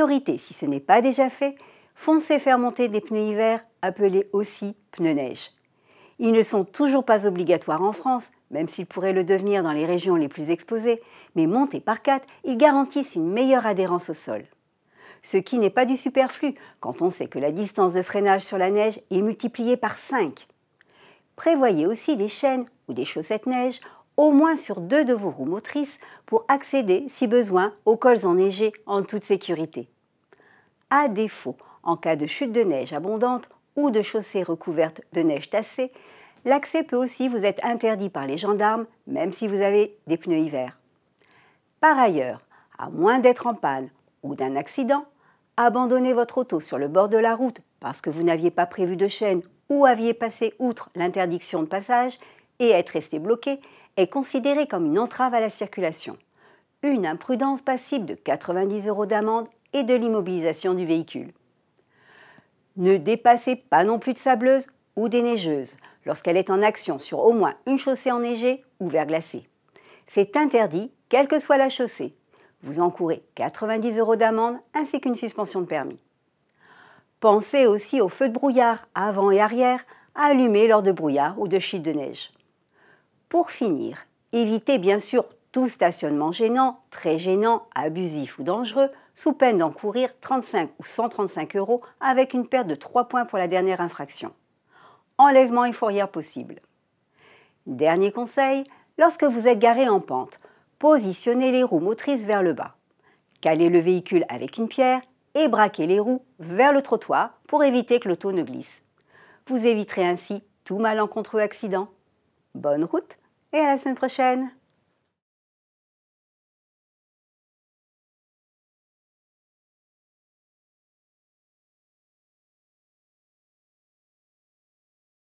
Priorité, si ce n'est pas déjà fait, foncez faire monter des pneus hiver, appelés aussi pneus neige. Ils ne sont toujours pas obligatoires en France, même s'ils pourraient le devenir dans les régions les plus exposées, mais montés par 4, ils garantissent une meilleure adhérence au sol. Ce qui n'est pas du superflu quand on sait que la distance de freinage sur la neige est multipliée par 5. Prévoyez aussi des chaînes ou des chaussettes neige au moins sur 2 de vos roues motrices pour accéder, si besoin, aux cols enneigés en toute sécurité. À défaut, en cas de chute de neige abondante ou de chaussées recouvertes de neige tassée, l'accès peut aussi vous être interdit par les gendarmes, même si vous avez des pneus hiver. Par ailleurs, à moins d'être en panne ou d'un accident, abandonner votre auto sur le bord de la route parce que vous n'aviez pas prévu de chaîne ou aviez passé outre l'interdiction de passage et être resté bloqué est considéré comme une entrave à la circulation. Une imprudence passible de 90 € d'amende et de l'immobilisation du véhicule. Ne dépassez pas non plus de sableuse ou des neigeuses lorsqu'elle est en action sur au moins une chaussée enneigée ou verglacée. C'est interdit, quelle que soit la chaussée. Vous encourez 90 € d'amende ainsi qu'une suspension de permis. Pensez aussi aux feux de brouillard avant et arrière à allumer lors de brouillard ou de chute de neige. Pour finir, évitez bien sûr tout stationnement gênant, très gênant, abusif ou dangereux, sous peine d'encourir 35 ou 135 € avec une perte de 3 points pour la dernière infraction. Enlèvement et fourrière possible. Dernier conseil, lorsque vous êtes garé en pente, positionnez les roues motrices vers le bas. Calez le véhicule avec une pierre et braquez les roues vers le trottoir pour éviter que l'auto ne glisse. Vous éviterez ainsi tout malencontreux accident. Bonne route et à la semaine prochaine!